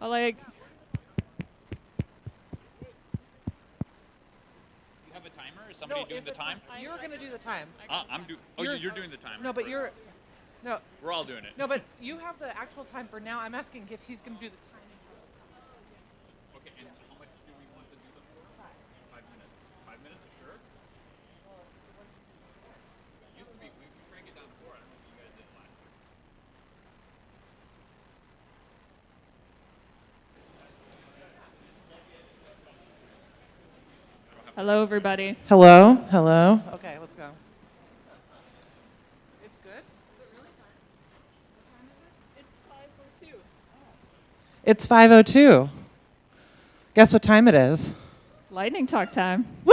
But like, You have a timer? Is somebody doing the time? You're going to do the time. You're doing the timer. No, but you're... No, We're all doing it. no, but you have the actual time for now. I'm asking if he's going to do the timing. Okay, and how much do we want to do them for? 5 minutes. 5 minutes, sure? Used to be, we shrank it down to 4. I don't know if you guys did it last year. hello, everybody. Hello? Hello? Okay, let's go. It's good? It's 5:02. It's 5:02. Guess what time it is? Lightning talk time. Woo!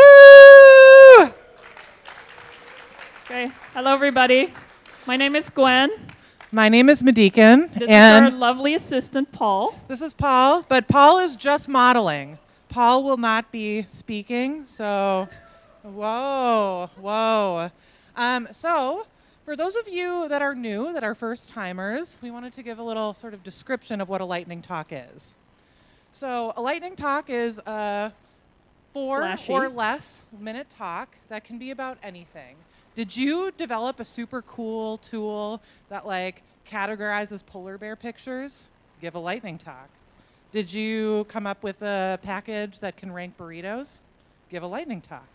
Okay. Hello, everybody. My name is Gwen. My name is Medican, This is our and lovely assistant, Paul. this is Paul, but Paul is just modeling. Paul will not be speaking, so whoa. So for those of you that are new, that are first timers, we wanted to give a little sort of description of what a lightning talk is. So a lightning talk is a 4 Flashy. or less minute talk that can be about anything. Did you develop a super cool tool that like categorizes polar bear pictures? Give a lightning talk. Did you come up with a package that can rank burritos? Give a lightning talk.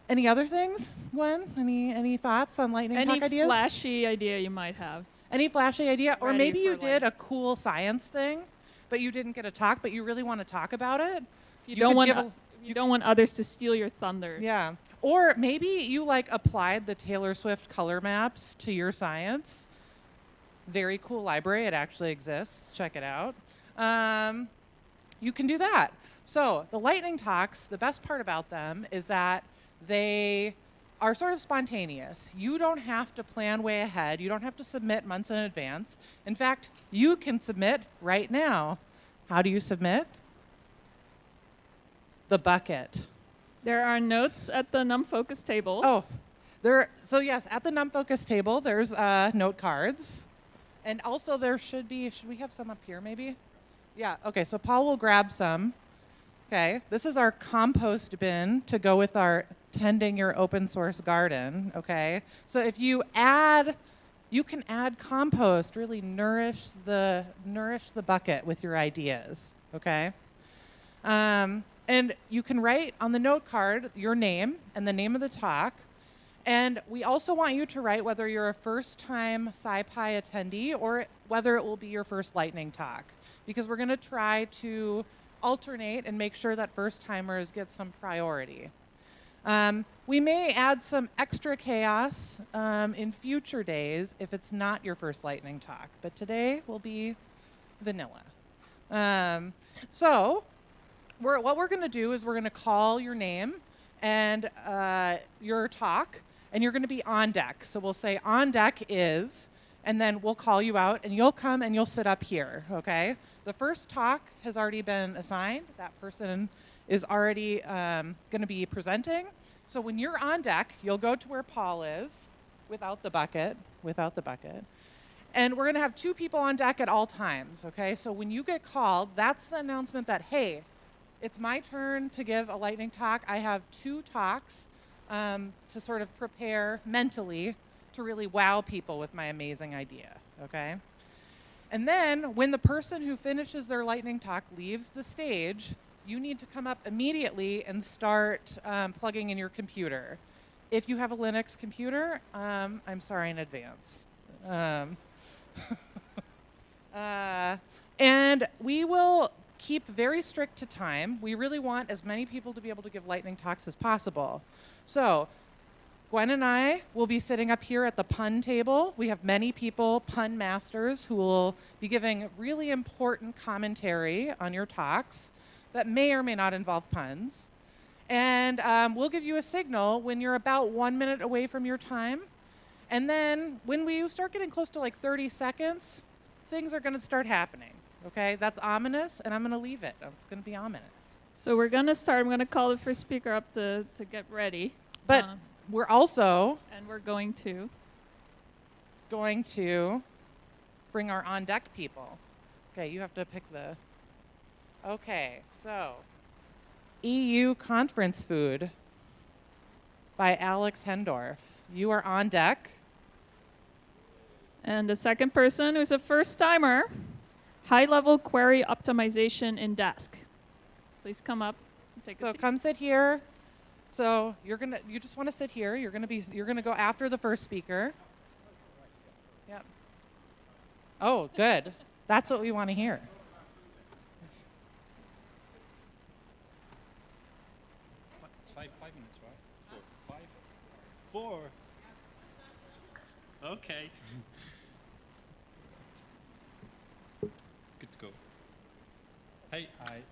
Any other things, Gwen? Any thoughts on lightning Any talk ideas? flashy idea you might have? Any flashy idea? Or Ready maybe you for did a cool science thing, but you didn't get a talk, but you really want to talk about it? If You could give you don't want others to steal your thunder. Yeah. Or maybe you like applied the Taylor Swift color maps to your science. Very cool library. It actually exists. Check it out. You can do that. So the lightning talks, the best part about them is that they are sort of spontaneous. You don't have to plan way ahead. You don't have to submit months in advance. In fact, you can submit right now. How do you submit? The bucket. There are notes at the NumFOCUS table. Oh, so yes, at the NumFOCUS table, there's note cards. And also there should we have some up here maybe? Yeah, okay, so Paul will grab some. Okay, this is our compost bin to go with our tending your open source garden, okay? So if you can add compost, really nourish the bucket with your ideas, okay? And you can write on the note card your name and the name of the talk. And we also want you to write whether you're a first-time SciPy attendee or whether it will be your first lightning talk, because we're going to try to alternate and make sure that first-timers get some priority. We may add some extra chaos in future days if it's not your first lightning talk, but today will be vanilla. So what we're going to do is we're going to call your name and your talk, and you're going to be on deck. So we'll say on deck is, and then we'll call you out, and you'll come and you'll sit up here, okay? The first talk has already been assigned. That person is already going to be presenting. So when you're on deck, you'll go to where Paul is, without the bucket. And we're going to have 2 people on deck at all times, okay? So when you get called, that's the announcement that, hey, it's my turn to give a lightning talk. I have 2 talks to sort of prepare mentally to really wow people with my amazing idea, okay? And then when the person who finishes their lightning talk leaves the stage, you need to come up immediately and start plugging in your computer. If you have a Linux computer, I'm sorry in advance. And we will keep very strict to time. We really want as many people to be able to give lightning talks as possible. So Gwen and I will be sitting up here at the pun table. We have many people, pun masters, who will be giving really important commentary on your talks that may or may not involve puns. And we'll give you a signal when you're about 1 minute away from your time. And then when we start getting close to like 30 seconds, things are going to start happening. Okay, that's ominous, and I'm going to leave it. It's going to be ominous. So we're going to start. I'm going to call the first speaker up to get ready. But we're also and we're going to bring our on-deck people. Okay, you have to pick the. Okay, so EU Conference Food by Alex Hendorf. You are on deck. And the second person who's a first timer, high-level query optimization in Dask. Please come up and take a So seat. come sit here. So you just want to sit here. You're gonna go after the first speaker. Yep. Oh, good. That's what we want to hear. It's 5 minutes, right? 4. 5? 4. Okay. Good to go. Hey, I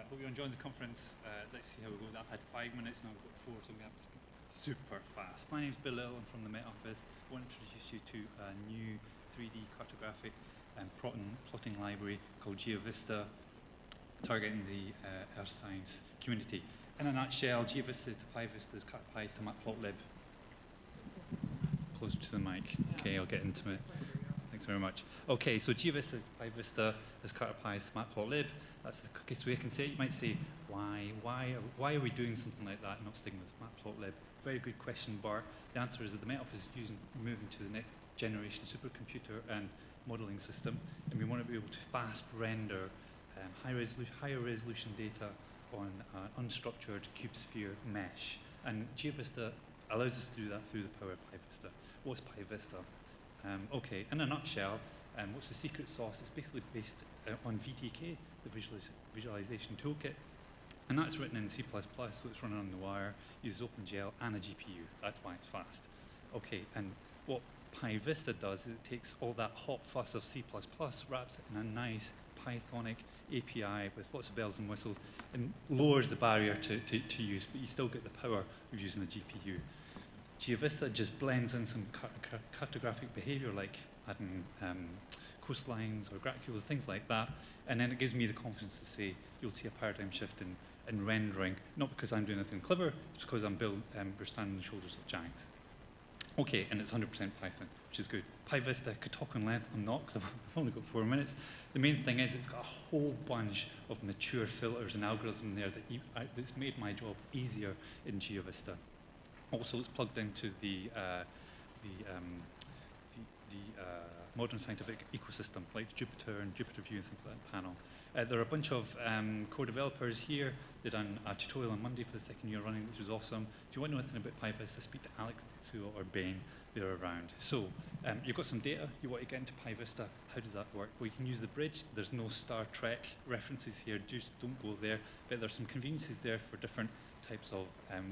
hope you're enjoying the conference. Let's see how we go. That had 5 minutes, now we've got 4, so we have to speak super fast. My name's Bill Little, I'm from the Met Office. I want to introduce you to a new 3D cartographic plotting library called GeoVista, targeting the earth science community. In a nutshell, GeoVista to PyVista is cartopized to Matplotlib. Closer to the mic. Okay, I'll get into it. Thanks very much. Okay, so GeoVista to PyVista is cartopized to Matplotlib. That's the quickest way I can say it. You might say, why are we doing something like that and not sticking with Matplotlib? Very good question, Bart. The answer is that the Met Office is moving to the next generation supercomputer and modeling system, and we want to be able to fast render higher resolution data on unstructured CubeSphere mesh. And GeoVista allows us to do that through the power of PyVista. What's PyVista? Okay, in a nutshell, what's the secret sauce? It's basically based on VTK, the visualization toolkit, and that's written in C++, so it's running on the wire, uses OpenGL and a GPU. That's why it's fast. Okay, and what PyVista does is it takes all that hot fuss of C++, wraps it in a nice Pythonic API with lots of bells and whistles, and lowers the barrier to use, but you still get the power of using a GPU. GeoVista just blends in some cartographic behavior like adding coastlines or granules, things like that, and then it gives me the confidence to say you'll see a paradigm shift in rendering, not because I'm doing anything clever, it's because we're standing on the shoulders of giants. Okay, and it's 100% Python, which is good. PyVista could talk on length, I'm not, because I've only got 4 minutes. The main thing is it's got a whole bunch of mature filters and algorithms there that's made my job easier in GeoVista. Also, it's plugged into the modern scientific ecosystem, like Jupyter and Jupyter View and things like that panel. There are a bunch of core developers here. They done a tutorial on Monday for the 2nd year running, which was awesome. If you want to know anything about PyVista, speak to Alex or Bain. They're around. So you've got some data. You want to get into PyVista. How does that work? Well, you can use the bridge. There's no Star Trek references here. Just don't go there. But there's some conveniences there for different types of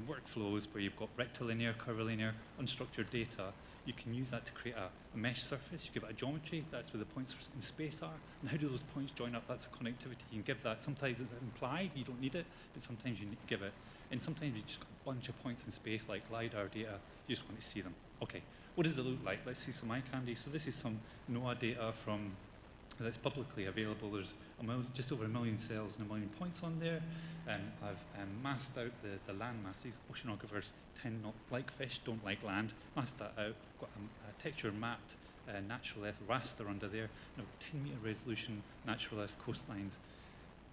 workflows where you've got rectilinear, curvilinear, unstructured data. You can use that to create a mesh surface. You give it a geometry. That's where the points in space are. And how do those points join up? That's the connectivity. You can give that. Sometimes it's implied. You don't need it. But sometimes you need to give it. And sometimes you just got a bunch of points in space, like LiDAR data. You just want to see them. OK, what does it look like? Let's see some eye candy. So this is some NOAA data that's publicly available. There's just over 1 million cells and 1 million points on there. I've masked out the land masses. Oceanographers tend not like fish, don't like land. Masked that out. Got a texture mapped natural earth raster under there. Now 10-meter resolution natural earth coastlines.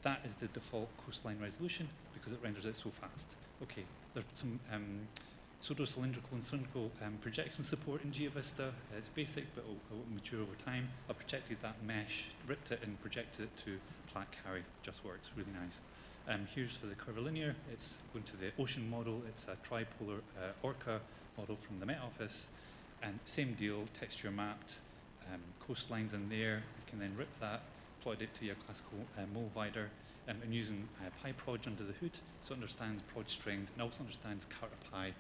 That is the default coastline resolution because it renders it so fast. Okay, there's some pseudo-cylindrical and cylindrical projection support in GeoVista. It's basic, but it'll mature over time. I've projected that mesh, ripped it and projected it to Plaque Carry. Just works really nice. Here's for the curvilinear. It's going to the ocean model. It's a tripolar orca model from the Met Office. And same deal, texture mapped, coastlines in there. You can then rip that, plot it to your classical Molevider, and using PyProj under the hood, so it understands proj strings and also understands CartaPy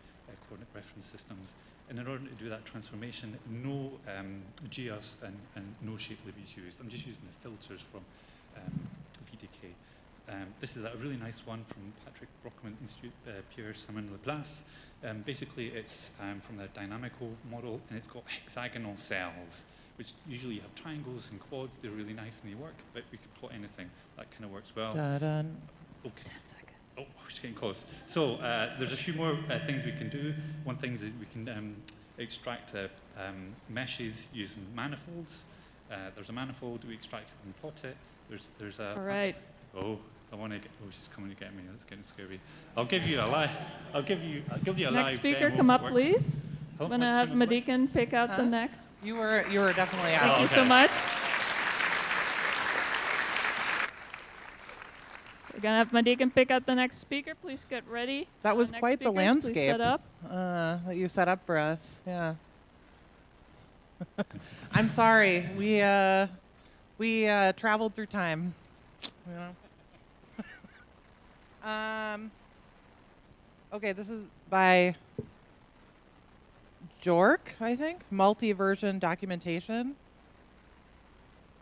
coordinate reference systems. And in order to do that transformation, no GEOS and no shapelib is used. I'm just using the filters from VDK. This is a really nice one from Patrick Brockman Institute, Pierre Simon Laplace. Basically, it's from the dynamical model, and it's got hexagonal cells, which usually you have triangles and quads. They're really nice and they work, but we can plot anything. That kind of works well. Dun. Okay. 10 seconds. Oh, we're just getting close. So there's a few more things we can do. One thing is that we can extract meshes using manifolds. There's a manifold, we extract it and plot it. There's a. All right. Oh, I want to get. Oh, she's coming to get me. That's getting scary. I'll give you a live. I'll give you a Next live speaker, demo come if up, it works. please. Oh, I'm going to have Madikin pick out the next. You were definitely Thank out. you okay. so much. We're going to have Madikin pick out the next speaker. Please get ready. That was Next quite the speakers, please landscape set up. that you set up for us. Yeah. I'm sorry. We traveled through time. You know? Okay, this is by Jork, I think. Multi-version documentation.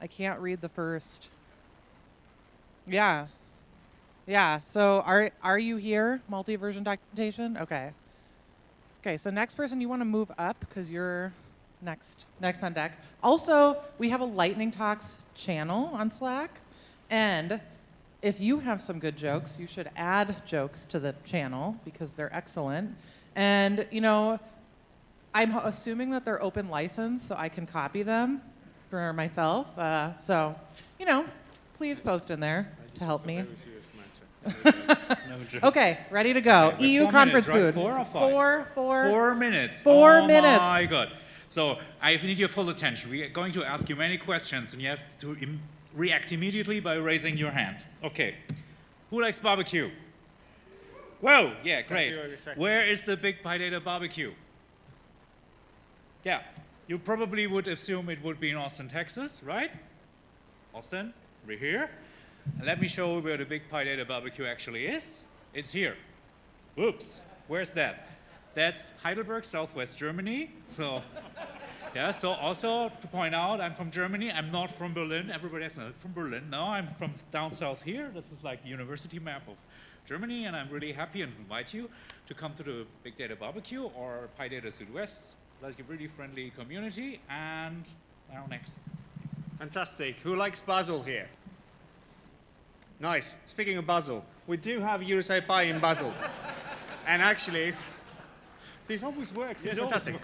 I can't read the first. Yeah. Yeah. So are you here? Multi-version documentation? Okay. Okay, so next person, you want to move up because you're next on deck. Also, we have a Lightning Talks channel on Slack, and if you have some good jokes, you should add jokes to the channel because they're excellent. And you know, I'm assuming that they're open license, so I can copy them for myself. So, you know, please post in there to help me. No joke. Okay, ready to go. Okay, EU 4 conference minutes, right? food. 4 or 5? 4 minutes. 4 Oh minutes. my God. So I need your full attention. We are going to ask you many questions, and you have to react immediately by raising your hand. Okay. Who likes barbecue? Whoa, yeah, great. Where is the Big Pie Data barbecue? Yeah, you probably would assume it would be in Austin, Texas, right? Austin, we're here. And let me show you where the Big Pie Data barbecue actually is. It's here. Whoops, where's that? That's Heidelberg, Southwest Germany. So, yeah, so also to point out, I'm from Germany. I'm not from Berlin. Everybody asks me, from Berlin? No, I'm from down south here. This is like the university map of Germany, and I'm really happy and invite you to come to the Big Data Barbecue or Pi Data Südwest, like a really friendly community. And now next. Fantastic. Who likes Basel here? Nice. Speaking of Basel, we do have EuroSciPy in Basel. And actually, this always works. It's fantastic.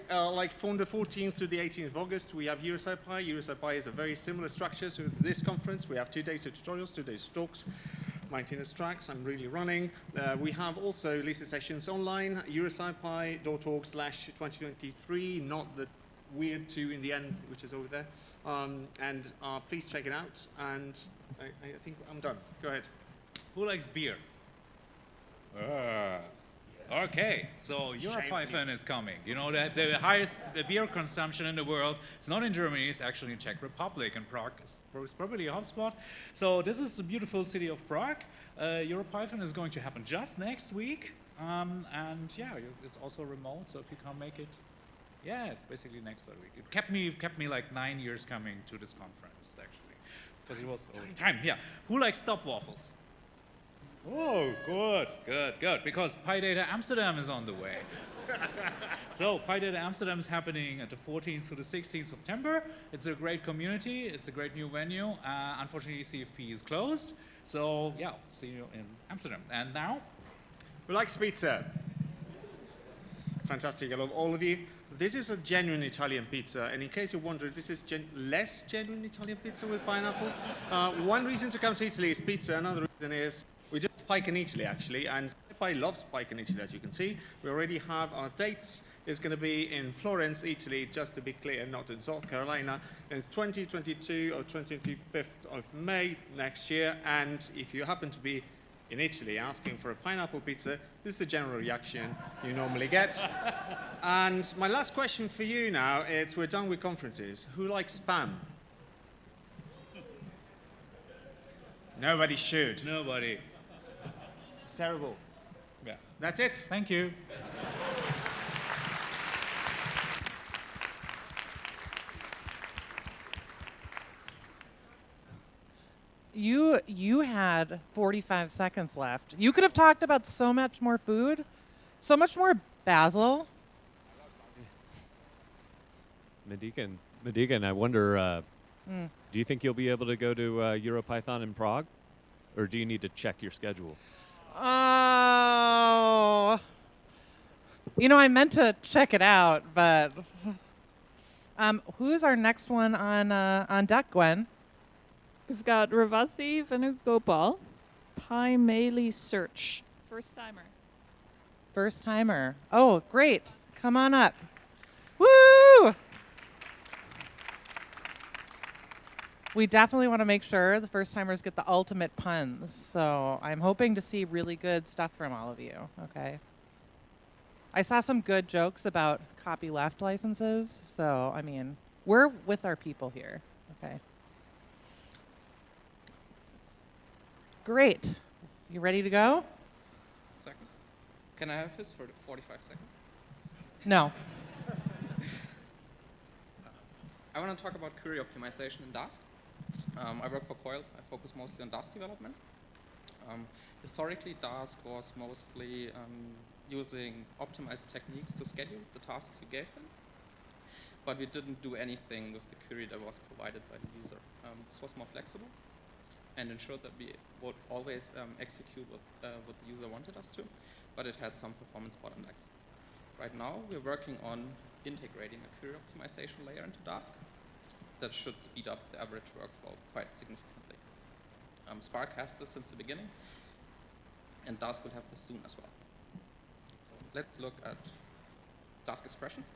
Like from the 14th to the 18th of August, we have EuroSciPy. EuroSciPy is a very similar structure to this conference. We have 2 days of tutorials, 2 days of talks, maintenance tracks. I'm really running. We have also listening sessions online, euroscipi.org/2023, not the weird 2 in the end, which is over there. Please check it out. And I think I'm done. Go ahead. Who likes beer? Okay, so EuroPython is coming. You know that the highest beer consumption in the world is not in Germany, it's actually in Czech Republic, and Prague is probably a hotspot. So this is the beautiful city of Prague. EuroPython is going to happen just next week. And yeah, it's also remote, so if you can't make it, yeah, it's basically next week. It kept me like 9 years coming to this conference, actually. Because it was over time, yeah. Who likes stop waffles? Oh, good, good, good. Because Pi Data Amsterdam is on the way. So Pi Data Amsterdam is happening at the 14th to the 16th September. It's a great community. It's a great new venue. Unfortunately, CFP is closed. So yeah, see you in Amsterdam. And now? Who likes pizza? Fantastic. I love all of you. This is a genuine Italian pizza, and in case you wonder, this is less genuine Italian pizza with pineapple. One reason to come to Italy is pizza. Another reason is we do have Pike in Italy, actually, and SciPy loves Pike in Italy, as you can see. We already have our dates. It's going to be in Florence, Italy, just to be clear, not in South Carolina, in 2022 or 25th of May next year. And if you happen to be in Italy asking for a pineapple pizza, this is the general reaction you normally get. And my last question for you now is, we're done with conferences. Who likes spam? Nobody should. Nobody. It's terrible. Yeah. That's it. Thank you. You had 45 seconds left. You could have talked about so much more food, so much more basil. Madigan, I wonder, do you think you'll be able to go to EuroPython in Prague? Or do you need to check your schedule? Oh. You know, I meant to check it out, but who's our next one on deck, Gwen? We've got Ravasi Venugopal, Pi Search. First timer. First timer. Oh, great. Come on up. Woo! We definitely want to make sure the first timers get the ultimate puns. So I'm hoping to see really good stuff from all of you. Okay. I saw some good jokes about copyleft licenses. So, I mean, we're with our people here. Okay. Great. You ready to go? Second. Can I have this for 45 seconds? No. I want to talk about query optimization in Dask. I work for Coiled. I focus mostly on Dask development. Historically, Dask was mostly using optimized techniques to schedule the tasks you gave them. But we didn't do anything with the query that was provided by the user. This was more flexible and ensured that we would always execute what the user wanted us to, but it had some performance bottlenecks. Right now, we're working on integrating a query optimization layer into Dask that should speed up the average workflow quite significantly. Spark has this since the beginning, and Dask will have this soon as well. So let's look at Dask expressions.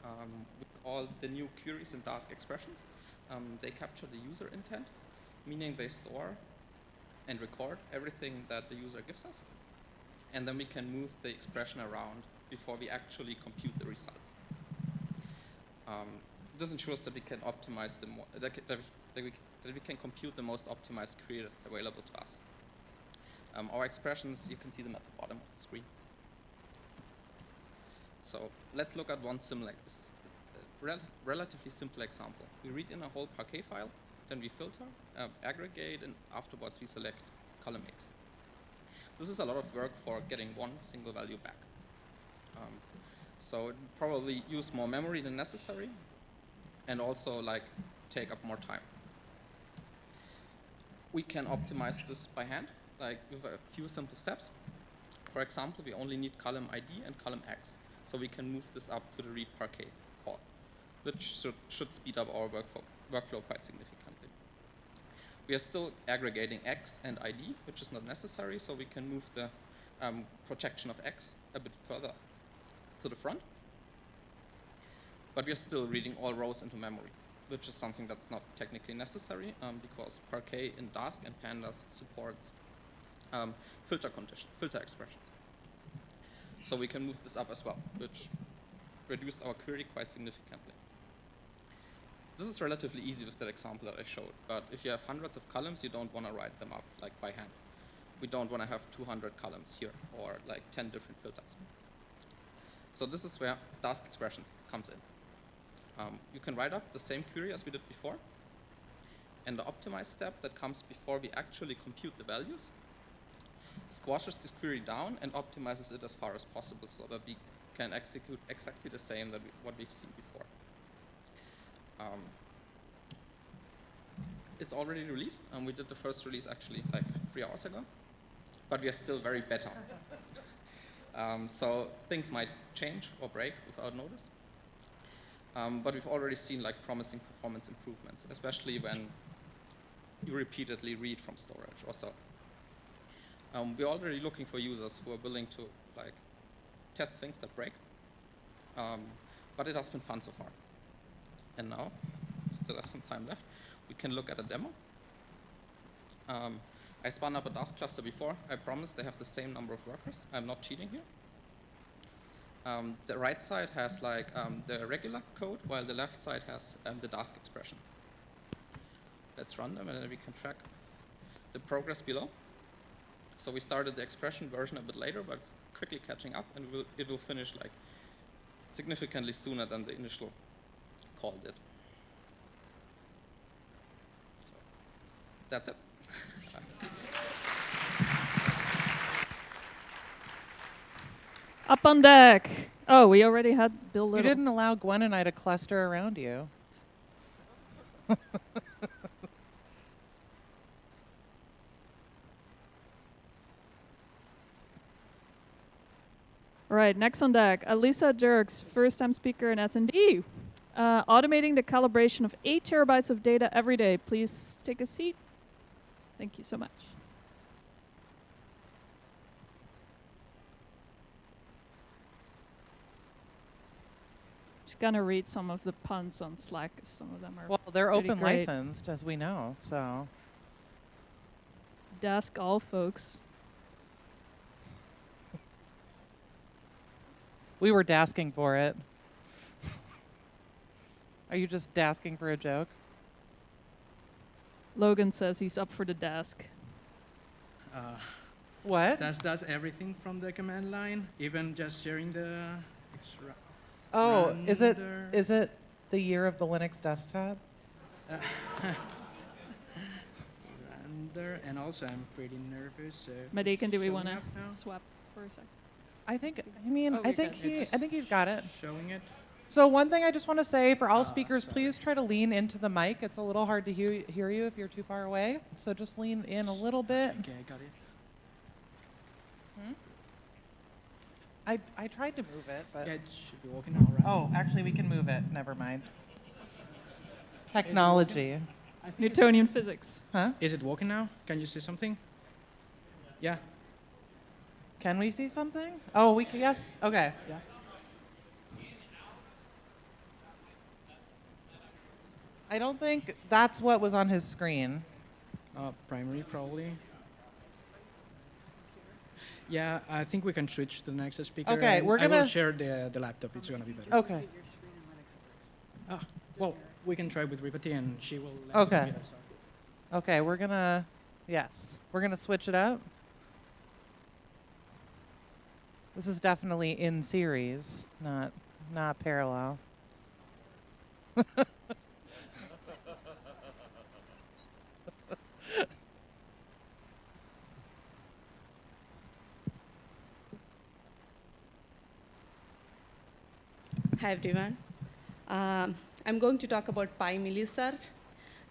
We call the new queries in Dask expressions. They capture the user intent, meaning they store and record everything that the user gives us, and then we can move the expression around before we actually compute the results. This ensures that we can optimize that we can compute the most optimized query that's available to us. Our expressions, you can see them at the bottom of the screen. So let's look at one relatively simple example. We read in a whole Parquet file, then we filter, aggregate, and afterwards we select column X. This is a lot of work for getting one single value back. So it probably use more memory than necessary, and also take up more time. We can optimize this by hand, with a few simple steps. For example, we only need column ID and column X, so we can move this up to the read Parquet call, which should speed up our workflow quite significantly. We are still aggregating X and ID, which is not necessary, so we can move the projection of X a bit further to the front. But we are still reading all rows into memory, which is something that's not technically necessary because Parquet in Dask and Pandas supports filter expressions. So we can move this up as well, which reduced our query quite significantly. This is relatively easy with that example that I showed, but if you have hundreds of columns, you don't want to write them up by hand. We don't want to have 200 columns here or 10 different filters. So this is where Dask expression comes in. You can write up the same query as we did before, and the optimize step that comes before we actually compute the values squashes this query down and optimizes it as far as possible so that we can execute exactly the same that what we've seen before. It's already released, and we did the first release actually 3 hours ago, but we are still very beta. So things might change or break without notice. But we've already seen promising performance improvements, especially when you repeatedly read from storage or so. We're already looking for users who are willing to test things that break, but it has been fun so far. And now, we still have some time left, we can look at a demo. I spun up a Dask cluster before. I promise they have the same number of workers. I'm not cheating here. The right side has the regular code, while the left side has the Dask expression. Let's run them, and then we can track the progress below. So we started the expression version a bit later, but it's quickly catching up, and it will finish significantly sooner than the initial call did. So that's it. Up on deck. Oh, we already had Bill Little. You didn't allow Gwen and I to cluster around you. All right, next on deck, Alisa Jerks, first-time speaker in S&D. Automating the calibration of 8 terabytes of data every day. Please take a seat. Thank you so much. Just gonna read some of the puns on Slack, 'cause some of them are Well, they're pretty open great. licensed, as we know. So Dask all folks. we were dasking for it. Are you just dasking for a joke? Logan says he's up for the Dask. What? Does everything from the command line, even just sharing the extra Oh, is it render? the year of the Linux desktop? Render, and also I'm pretty nervous. So Madekin, do we showing want to up now? swap for a sec? I mean, Oh, I we think can. I think he's got it. Showing it. So one thing I just want to say for all speakers, sorry. please try to lean into the mic. It's a little hard to hear you if you're too far away. So just lean in a little bit. Okay, I got it. I tried to move it, but Yeah, it should be working all right. oh, actually we can move it. Never mind. Technology, Newtonian physics. huh? Is it working now? Can you see something? Yeah. Can we see something? Oh, we can. Yes. Okay. Yeah. I don't think that's what was on his screen. Primary probably. Yeah, I think we can switch to the next speaker. Okay, and we're I will gonna- share the laptop. It's gonna be better. Okay. Well, we can try with Ripati, and she will. let Okay. me know, so. Okay, we're gonna switch it up. This is definitely in series, not parallel. Hi everyone. I'm going to talk about PyMillisearch.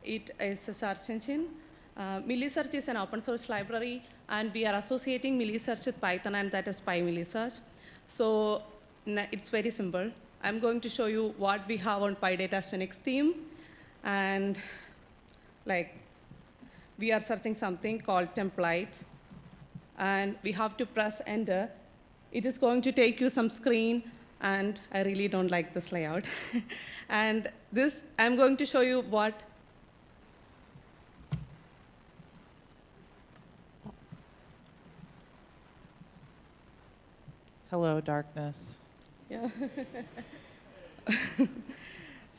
It is a search engine. Millisearch is an open source library, and we are associating Millisearch with Python, and that is PyMillisearch. So it's very simple. I'm going to show you what we have on PyData's Phoenix theme, and like we are searching something called templates, and we have to press enter. It is going to take you some screen, and I really don't like this layout. And this, I'm going to show you what. Hello, darkness. Yeah.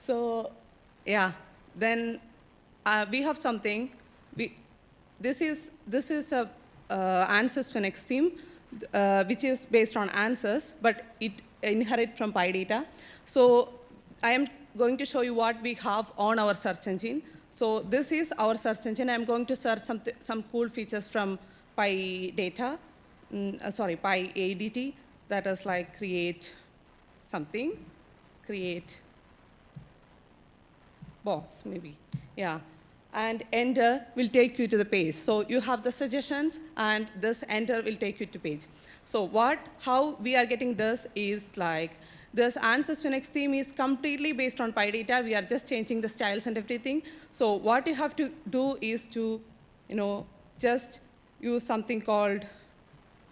So, yeah. Then we have something. This is a answers Phoenix theme, which is based on answers, but it inherit from PyData. So I am going to show you what we have on our search engine. So this is our search engine. I'm going to search some cool features from PyData, PyADT. That is like create something, create box maybe, yeah. And enter will take you to the page. So you have the suggestions, and this enter will take you to page. So how we are getting this is like, this answers Phoenix theme is completely based on PyData. We are just changing the styles and everything. So what you have to do is to, just use something called,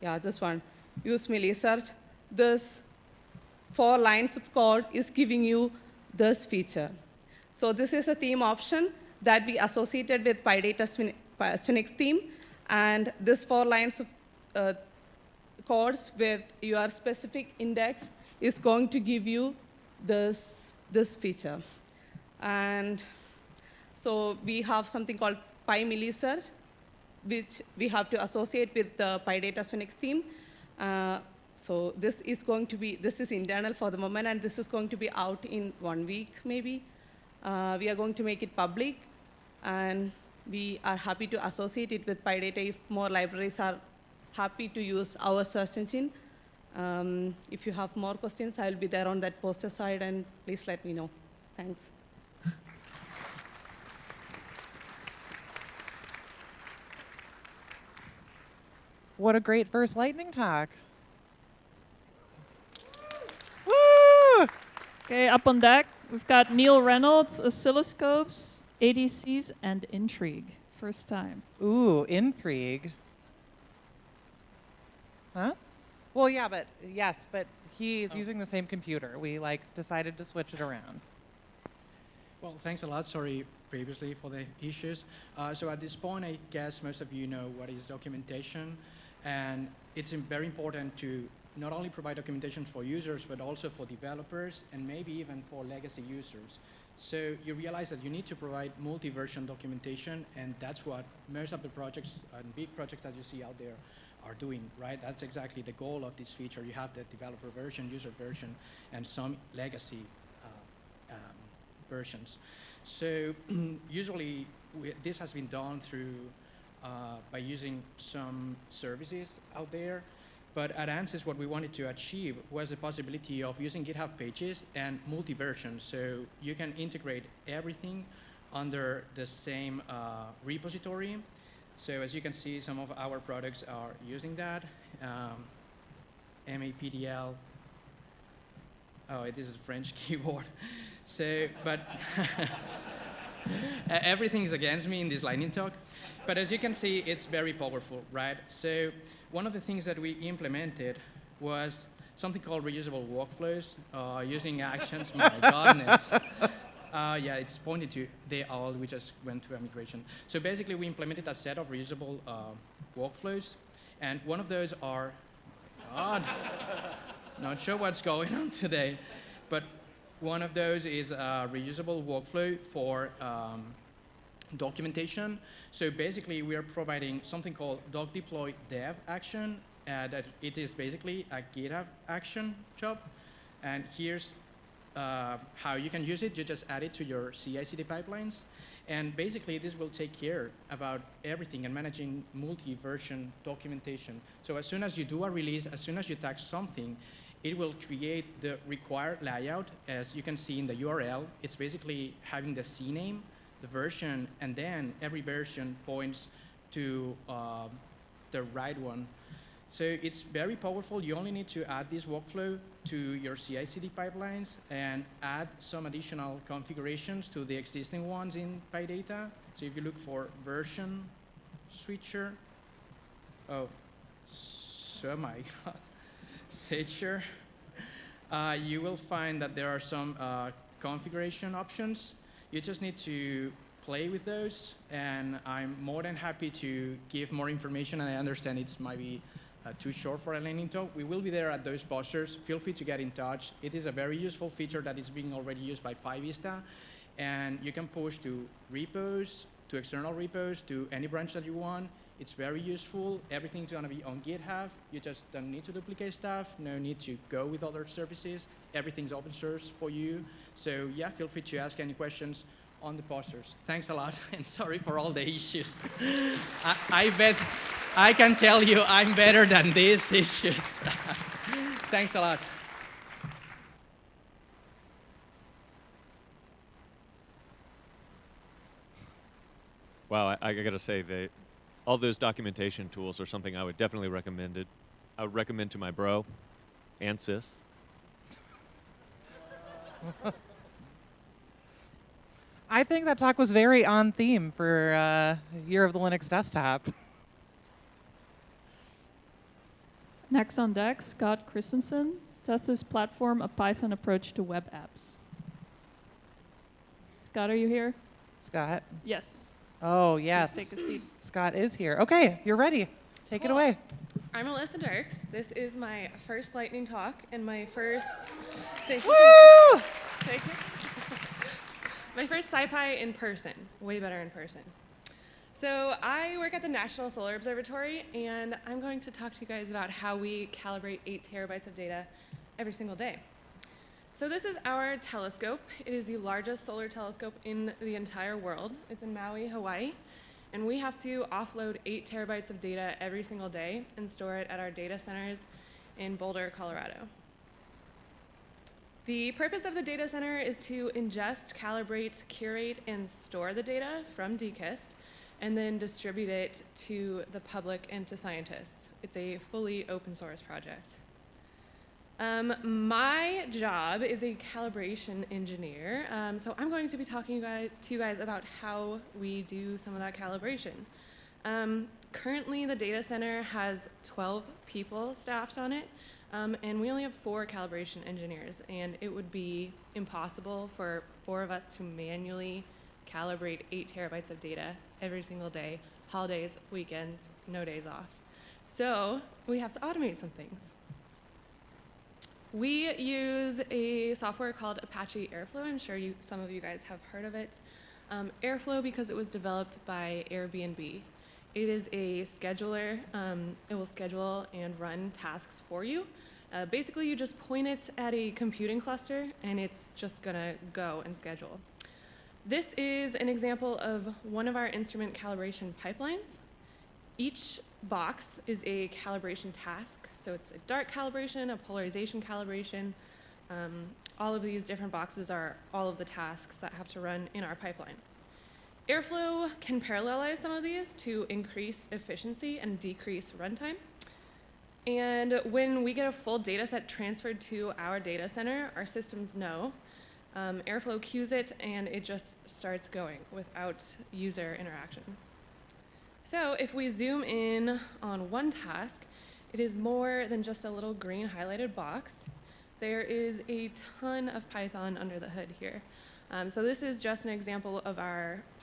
this one, use Millisearch. This 4 lines of code is giving you this feature. So this is a theme option that we associated with PyData's Phoenix theme. And this 4 lines of codes with your specific index is going to give you this feature. And so we have something called PyMillisearch, which we have to associate with the PyData's Phoenix theme. So this is internal for the moment, and this is going to be out in 1 week, maybe. We are going to make it public, and we are happy to associate it with PyData if more libraries are happy to use our search engine. If you have more questions, I'll be there on that poster side, and please let me know. Thanks. What a great first lightning talk. Woo! Okay, up on deck, We've got Neil Reynolds, oscilloscopes, ADCs, and intrigue. First time. Ooh, intrigue. Huh? Well, yeah, but yes, but he's using the same computer. We decided to switch it around. Well, thanks a lot. Sorry previously for the issues. So at this point, I guess most of you know what is documentation. And it's very important to not only provide documentation for users, but also for developers and maybe even for legacy users. So you realize that you need to provide multi-version documentation, and that's what most of the projects and big projects that you see out there are doing, right? That's exactly the goal of this feature. You have the developer version, user version, and some legacy versions. So usually this has been done through by using some services out there. But at ANSYS, what we wanted to achieve was the possibility of using GitHub pages and multi-version. So you can integrate everything under the same repository. So as you can see, some of our products are using that. MAPDL. Oh, this is a French keyboard. So, but everything's against me in this lightning talk. But as you can see, it's very powerful, right? So one of the things that we implemented was something called reusable workflows using actions. My goodness. Yeah, it's pointed to they all. We just went to a migration. So basically, we implemented a set of reusable workflows. And one of those are, God, not sure what's going on today. But one of those is a reusable workflow for documentation. So basically, we are providing something called doc deploy dev action. That it is basically a GitHub action job. And here's how you can use it. You just add it to your CI/CD pipelines. And basically, this will take care about everything and managing multi-version documentation. So as soon as you do a release, as soon as you tag something, it will create the required layout. As you can see in the URL, it's basically having the CNAME, the version, and then every version points to the right one. So it's very powerful. You only need to add this workflow to your CI/CD pipelines and add some additional configurations to the existing ones in PyData. So if you look for version switcher, oh, so my God, switcher, you will find that there are some configuration options. You just need to play with those, and I'm more than happy to give more information, and I understand it might be too short for a lightning talk. We will be there at those posters. Feel free to get in touch. It is a very useful feature that is being already used by PyVista, and you can push to repos, to external repos, to any branch that you want. It's very useful. Everything's going to be on GitHub. You just don't need to duplicate stuff. No need to go with other services. Everything's open source for you. So yeah, feel free to ask any questions on the posters. Thanks a lot, and sorry for all the issues. I bet I can tell you I'm better than these issues. Thanks a lot. Wow, I got to say, all those documentation tools are something I would definitely recommend. I would recommend to my bro, ANSYS. I think that talk was very on theme for Year of the Linux Desktop. Next on deck, Scott Christensen, Tethys Platform, a Python approach to web apps. Scott, are you here? Scott? Yes. Oh, yes. Please take a seat. Scott is here. Okay, you're ready. Take it away. I'm Alyssa Dirks. This is my first lightning talk and my first... Thank you. Woo! Thank you. My first SciPy in person. Way better in person. So I work at the National Solar Observatory, and I'm going to talk to you guys about how we calibrate 8 terabytes of data every single day. So this is our telescope. It is the largest solar telescope in the entire world. It's in Maui, Hawaii. And we have to offload 8 terabytes of data every single day and store it at our data centers in Boulder, Colorado. The purpose of the data center is to ingest, calibrate, curate, and store the data from DKIST, and then distribute it to the public and to scientists. It's a fully open source project. My job is a calibration engineer, so I'm going to be talking to you guys about how we do some of that calibration. Currently, the data center has 12 people staffed on it, and we only have 4 calibration engineers, and it would be impossible for 4 of us to manually calibrate 8 terabytes of data every single day, holidays, weekends, no days off. So we have to automate some things. We use a software called Apache Airflow. I'm sure some of you guys have heard of it. Airflow because it was developed by Airbnb. It is a scheduler. It will schedule and run tasks for you. Basically, you just point it at a computing cluster, and it's just going to go and schedule. This is an example of one of our instrument calibration pipelines. Each box is a calibration task. So it's a dart calibration, a polarization calibration. All of these different boxes are all of the tasks that have to run in our pipeline. Airflow can parallelize some of these to increase efficiency and decrease runtime. And when we get a full data set transferred to our data center, our systems know. Airflow queues it, and it just starts going without user interaction. So if we zoom in on one task, it is more than just a little green highlighted box. There is a ton of Python under the hood here. So this is just an example of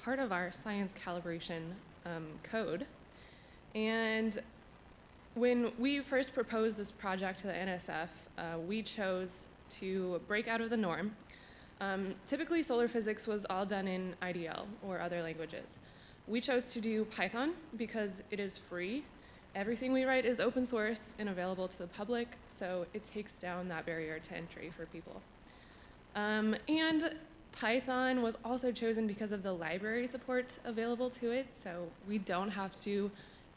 part of our science calibration code. And when we first proposed this project to the NSF, we chose to break out of the norm. Typically, solar physics was all done in IDL or other languages. We chose to do Python because it is free. Everything we write is open source and available to the public, so it takes down that barrier to entry for people. And Python was also chosen because of the library support available to it, so we don't have to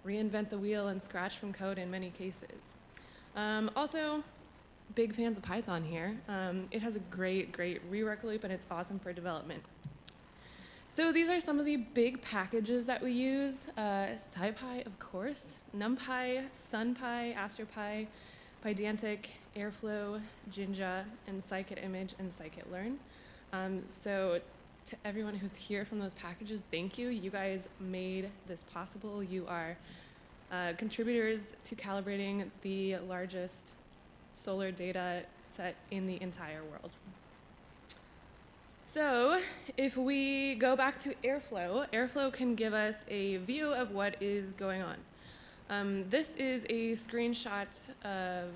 reinvent the wheel and scratch from code in many cases. Also, big fans of Python here. It has a great rework loop, and it's awesome for development. So these are some of the big packages that we use. SciPy, of course, NumPy, SunPy, AstroPy, Pydantic, Airflow, Jinja, and scikit-image and scikit-learn. So to everyone who's here from those packages, thank you. You guys made this possible. You are contributors to calibrating the largest solar data set in the entire world. So if we go back to Airflow, Airflow can give us a view of what is going on. This is a screenshot of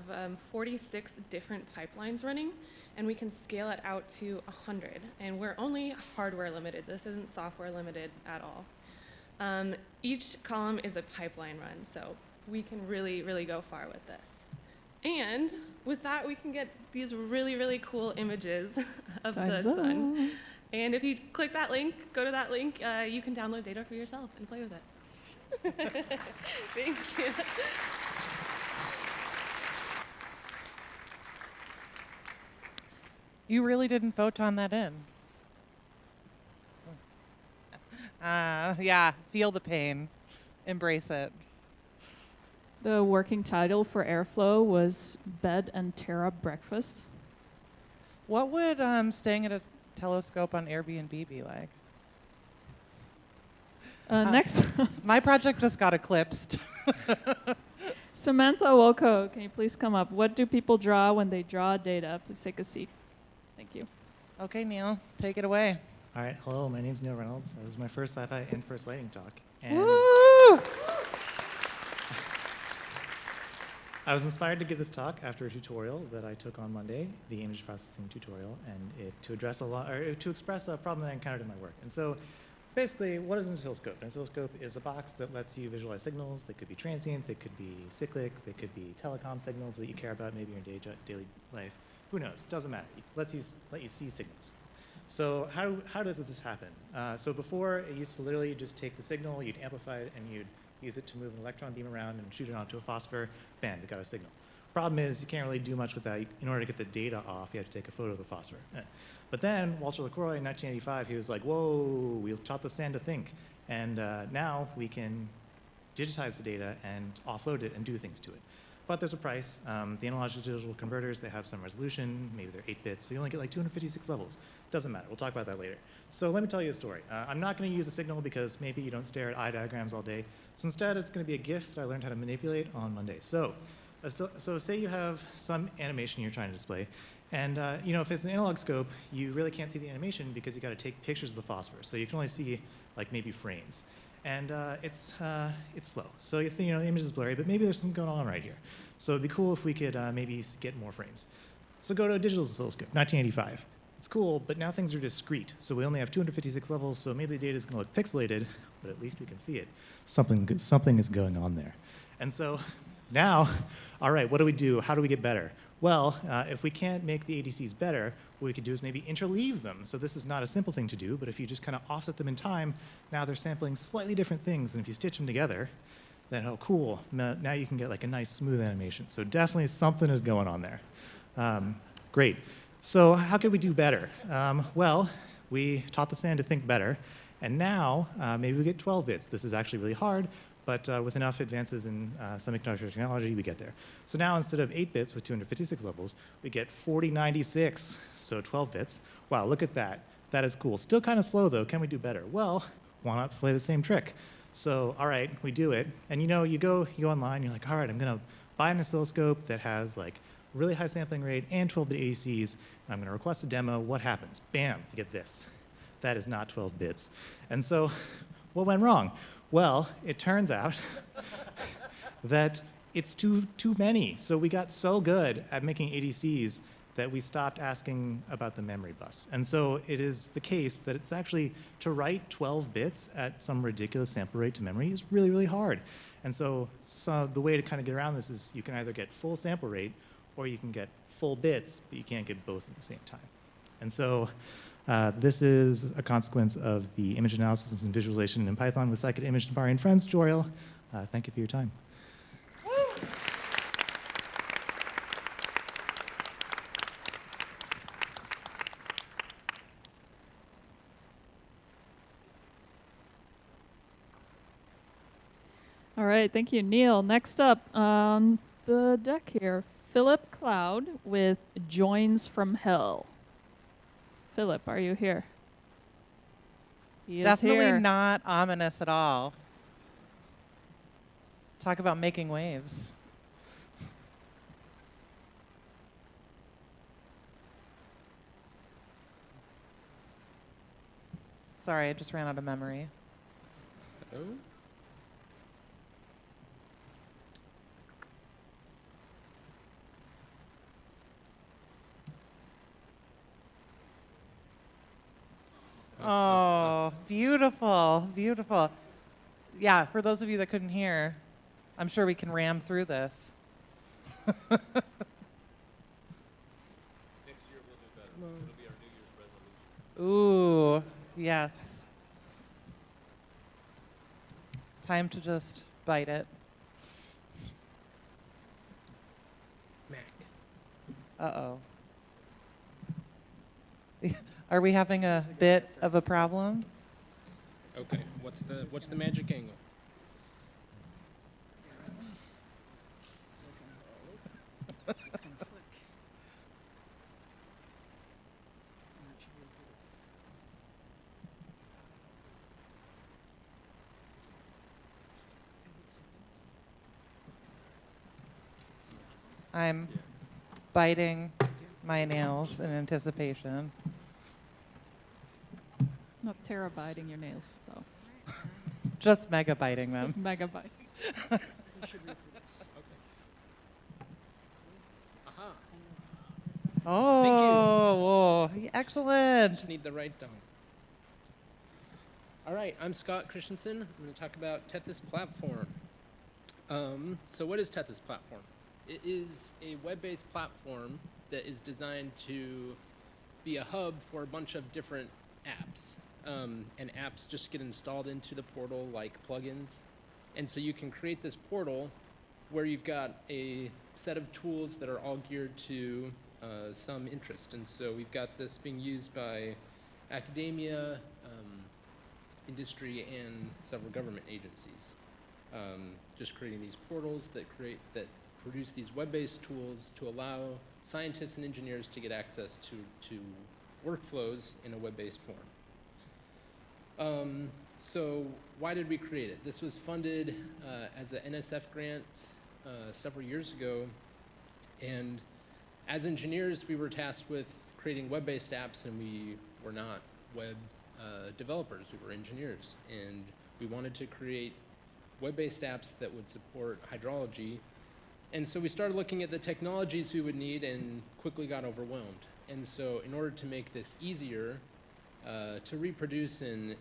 46 different pipelines running, and we can scale it out to 100. And we're only hardware limited. This isn't software limited at all. Each column is a pipeline run, so we can really go far with this. And with that, we can get these really cool images of the sun. And if you click that link, go to that link, you can download data for yourself and play with it. Thank you. You really didn't photon that in. Yeah, feel the pain. Embrace it. The working title for Airflow was Bed and Terra Breakfast. What would staying at a telescope on Airbnb be like? Next, My project just got eclipsed. Samantha Wolko, can you please come up? What do people draw when they draw data? Please take a seat. Thank you. Okay, Neil, take it away. All right, hello, my name's Neil Reynolds. This is my first SciPy and first lighting talk. And Woo! I was inspired to give this talk after a tutorial that I took on Monday, the image processing tutorial, and to express a problem that I encountered in my work. And so basically, what is an oscilloscope? An oscilloscope is a box that lets you visualize signals. They could be transient, they could be cyclic, they could be telecom signals that you care about maybe in your daily life. Who knows? Doesn't matter. It let you see signals. So how does this happen? So before, it used to literally just take the signal, you'd amplify it, and you'd use it to move an electron beam around and shoot it onto a phosphor. Bam, you got a signal. Problem is, you can't really do much with that. In order to get the data off, you have to take a photo of the phosphor. But then, Walter LaCroix in 1985, he was like, whoa, we taught the sand to think. And now we can digitize the data and offload it and do things to it. but there's a price. The analog to digital converters, they have some resolution, maybe they're 8 bits, so you only get like 256 levels. Doesn't matter, we'll talk about that later. So let me tell you a story. I'm not gonna use a signal because maybe you don't stare at eye diagrams all day. So instead, it's gonna be a GIF that I learned how to manipulate on Monday. So say you have some animation you're trying to display, and if it's an analog scope, you really can't see the animation because you gotta take pictures of the phosphor. So you can only see like maybe frames. And it's slow. So you think, the image is blurry, but maybe there's something going on right here. So it'd be cool if we could maybe get more frames. So go to a digital oscilloscope, 1985. It's cool, but now things are discrete. So we only have 256 levels, so maybe the data is going to look pixelated, but at least we can see it. Something is going on there. And so now, all right, what do we do? How do we get better? Well, if we can't make the ADCs better, what we could do is maybe interleave them. So this is not a simple thing to do, but if you just kind of offset them in time, now they're sampling slightly different things. And if you stitch them together, then, oh, cool, now you can get like a nice smooth animation. So definitely something is going on there. Great. So how could we do better? Well, we taught the sand to think better. And now maybe we get 12 bits. This is actually really hard, but with enough advances in semiconductor technology, we get there. So now instead of 8 bits with 256 levels, we get 4096, so 12 bits. Wow, look at that. That is cool. Still kind of slow, though. Can we do better? Well, why not play the same trick? So, all right, we do it. And you go online, you're like, all right, I'm going to buy an oscilloscope that has like really high sampling rate and 12-bit ADCs, and I'm going to request a demo. What happens? Bam, you get this. That is not 12 bits. And so what went wrong? Well, it turns out that it's too many. So we got so good at making ADCs that we stopped asking about the memory bus. And so it is the case that it's actually, to write 12 bits at some ridiculous sample rate to memory is really, really hard. And so the way to kind of get around this is you can either get full sample rate or you can get full bits, but you can't get both at the same time. And so this is a consequence of the image analysis and visualization in Python with Scikit Image Bari and Friends tutorial. Thank you for your time. All right, thank you, Neil. Next up on the deck here, Philip Cloud with Joins from Hell. Philip, are you here? He is Definitely here. not ominous at all. Talk about making waves. Sorry, I just ran out of memory. Oh, beautiful, beautiful. Yeah, for those of you that couldn't hear, I'm sure we can ram through this. Next year we'll do better. It'll be our New Year's resolution. Ooh, yes. Time to just bite it. Mac. Uh-oh. Are we having a bit of a problem? Okay, what's the magic angle? I'm biting my nails in anticipation. Not terabyting your nails, though. Just mega biting them. Just megabyte. Oh, whoa, excellent. Just need the right dome. All right, I'm Scott Christensen. I'm going to talk about Tethys Platform. So what is Tethys Platform? It is a web-based platform that is designed to be a hub for a bunch of different apps. And apps just get installed into the portal like plugins. And so you can create this portal where you've got a set of tools that are all geared to some interest. And so we've got this being used by academia, industry, and several government agencies. Just creating these portals that produce these web-based tools to allow scientists and engineers to get access to workflows in a web-based form. So why did we create it? This was funded as an NSF grant several years ago, and as engineers, we were tasked with creating web-based apps, and we were not web developers, we were engineers, and we wanted to create web-based apps that would support hydrology. And so we started looking at the technologies we would need and quickly got overwhelmed. And so in order to make this easier to reproduce and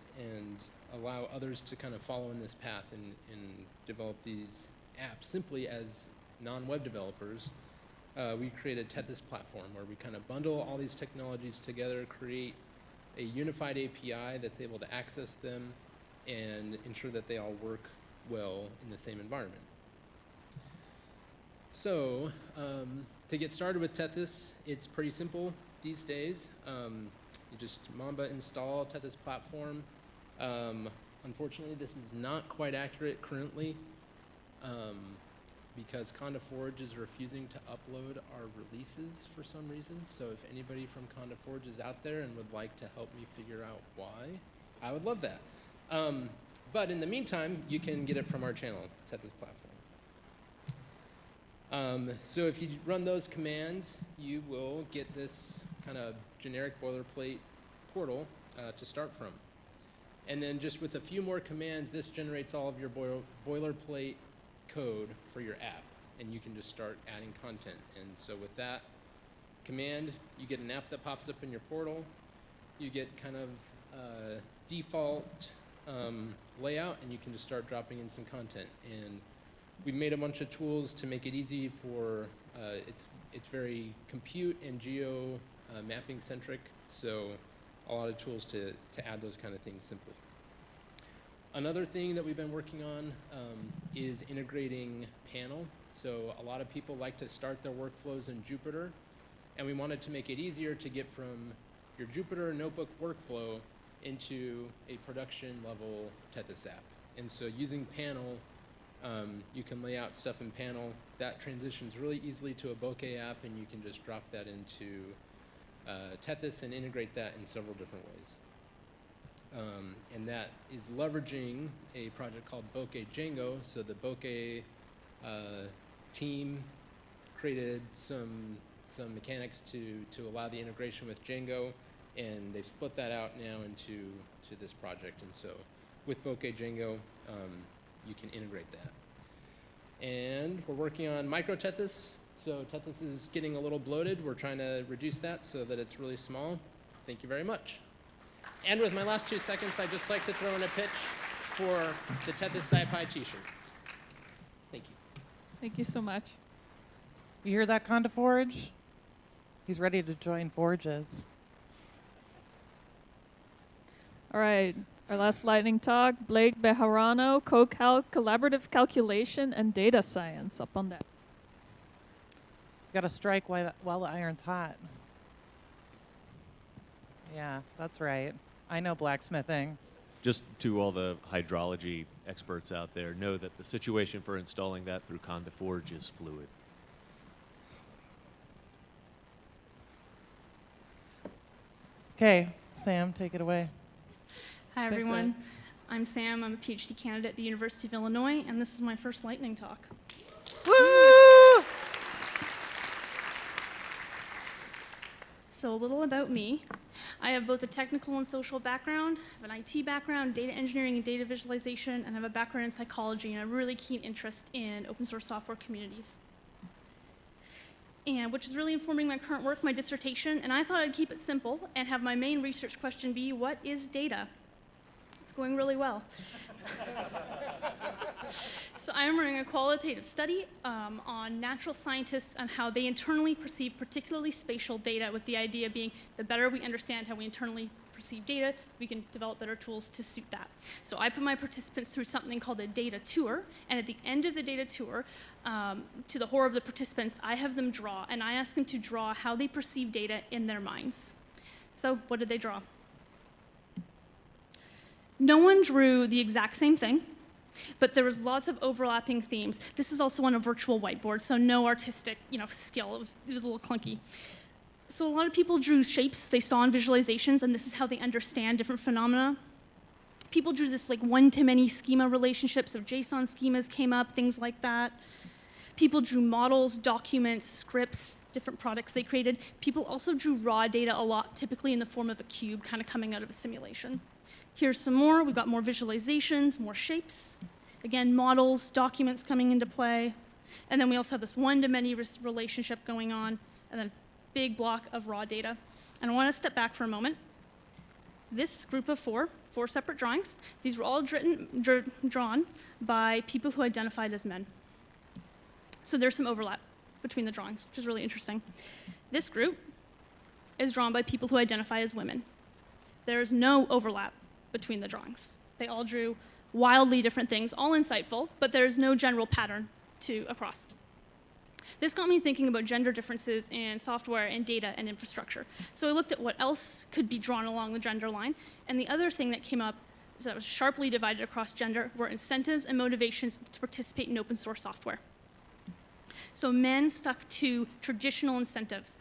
allow others to kind of follow in this path and develop these apps simply as non-web developers, we created Tethys platform, where we kind of bundle all these technologies together, create a unified API that's able to access them and ensure that they all work well in the same environment. So to get started with Tethys, it's pretty simple these days. You just Mamba install Tethys platform. Unfortunately, this is not quite accurate currently because Conda Forge is refusing to upload our releases for some reason. So if anybody from Conda Forge is out there and would like to help me figure out why, I would love that. But in the meantime, you can get it from our channel, Tethys platform. So if you run those commands, you will get this kind of generic boilerplate portal to start from. And then just with a few more commands, this generates all of your boilerplate code for your app, and you can just start adding content. And so with that command, you get an app that pops up in your portal. You get kind of default layout, and you can just start dropping in some content. And we've made a bunch of tools to make it easy for, it's very compute and geo mapping centric, so a lot of tools to add those kind of things simply. Another thing that we've been working on is integrating panel. So a lot of people like to start their workflows in Jupyter, and we wanted to make it easier to get from your Jupyter notebook workflow into a production level Tethys app. And so using panel, you can lay out stuff in panel. That transitions really easily to a bokeh app, and you can just drop that into Tethys and integrate that in several different ways. And that is leveraging a project called Bokeh Django. So the Bokeh team created some mechanics to allow the integration with Django, and they've split that out now into this project. And so with Bokeh Django, you can integrate that. And we're working on micro Tethys. So Tethys is getting a little bloated. We're trying to reduce that so that it's really small. Thank you very much. And with my last 2 seconds, I'd just like to throw in a pitch for the Tethys SciPy t-shirt. Thank you. Thank you so much. You hear that, Conda Forge? He's ready to join Forges. All right, our last lightning talk, Blake Bejarano, collaborative calculation and data science, up on that. Got to strike while the iron's hot. Yeah, that's right. I know blacksmithing. Just to all the hydrology experts out there, know that the situation for installing that through Conda Forge is fluid. Okay, Sam, take it away. Hi, Thanks, everyone. I'm Sam. I'm a PhD candidate at the University of Illinois, and this is my first lightning talk. Woo! So a little about me. I have both a technical and social background, I have an IT background, data engineering and data visualization, and I have a background in psychology and a really keen interest in open source software communities. And which is really informing my current work, my dissertation, and I thought I'd keep it simple and have my main research question be, what is data? It's going really well. So I'm running a qualitative study on natural scientists and how they internally perceive particularly spatial data, with the idea being the better we understand how we internally perceive data, we can develop better tools to suit that. So I put my participants through something called a data tour, and at the end of the data tour, to the horror of the participants, I have them draw, and I ask them to draw how they perceive data in their minds. So what did they draw? No one drew the exact same thing. But there was lots of overlapping themes. This is also on a virtual whiteboard, so no artistic, skill. It was a little clunky. So a lot of people drew shapes they saw in visualizations, and this is how they understand different phenomena. People drew this like one-to-many schema relationship, so JSON schemas came up, things like that. People drew models, documents, scripts, different products they created. People also drew raw data a lot, typically in the form of a cube, kind of coming out of a simulation. Here's some more. We've got more visualizations, more shapes. Again, models, documents coming into play. And then we also have this one-to-many relationship going on, and then a big block of raw data. And I want to step back for a moment. This group of four separate drawings, these were all drawn by people who identified as men. So there's some overlap between the drawings, which is really interesting. This group is drawn by people who identify as women. There is no overlap between the drawings. They all drew wildly different things, all insightful, but there's no general pattern across. This got me thinking about gender differences in software and data and infrastructure. So I looked at what else could be drawn along the gender line, and the other thing that came up that was sharply divided across gender were incentives and motivations to participate in open source software. So men stuck to traditional incentives,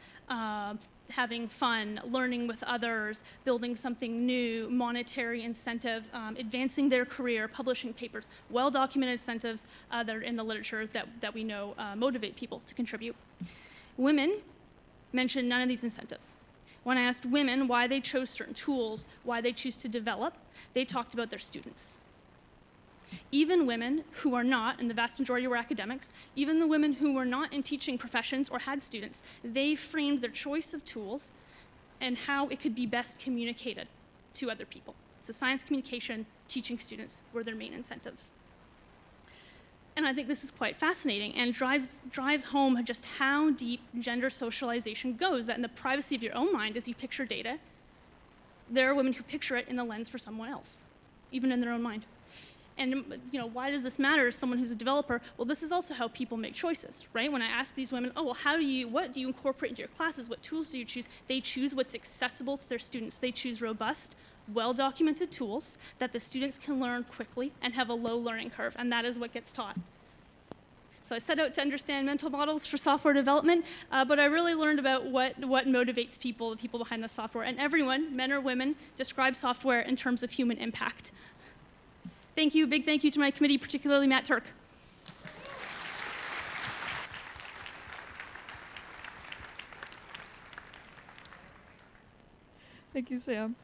having fun, learning with others, building something new, monetary incentives, advancing their career, publishing papers, well-documented incentives that are in the literature that we know motivate people to contribute. Women mentioned none of these incentives. When I asked women why they chose certain tools, why they choose to develop, they talked about their students. Even women who are not, and the vast majority were academics, even the women who were not in teaching professions or had students, they framed their choice of tools and how it could be best communicated to other people. So science communication, teaching students were their main incentives. And I think this is quite fascinating and drives home just how deep gender socialization goes, that in the privacy of your own mind as you picture data, there are women who picture it in the lens for someone else, even in their own mind. And why does this matter as someone who's a developer? Well, this is also how people make choices, right? When I ask these women, oh, well, what do you incorporate into your classes? What tools do you choose? They choose what's accessible to their students. They choose robust, well-documented tools that the students can learn quickly and have a low learning curve, and that is what gets taught. So I set out to understand mental models for software development, but I really learned about what motivates people, the people behind the software. And everyone, men or women, describe software in terms of human impact. Thank you, big thank you to my committee, particularly Matt Turk. Thank you, Sam.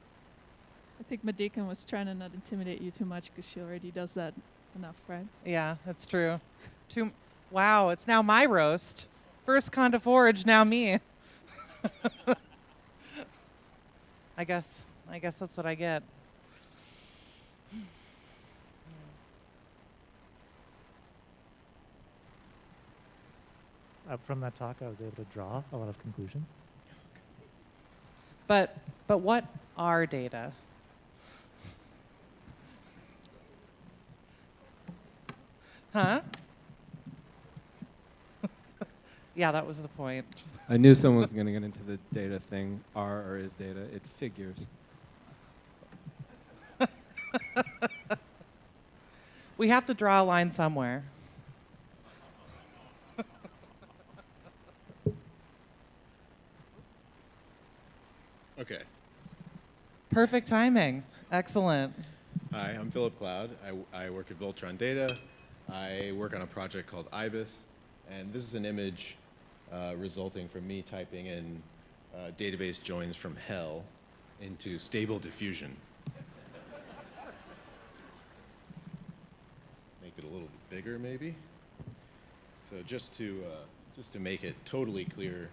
I think Madikan was trying to not intimidate you too much because she already does that enough, right? Yeah, that's true. Wow, it's now my roast. First con to forage, now me. I guess that's what I get. From that talk, I was able to draw a lot of conclusions. But what are data? Huh? Yeah, that was the point. I knew someone was going to get into the data thing. Are or is data? It figures. We have to draw a line somewhere. Okay. Perfect timing. Excellent. Hi, I'm Philip Cloud. I work at Voltron Data. I work on a project called IBIS, and this is an image resulting from me typing in database joins from hell into stable diffusion. Make it a little bit bigger, maybe. So just to make it totally clear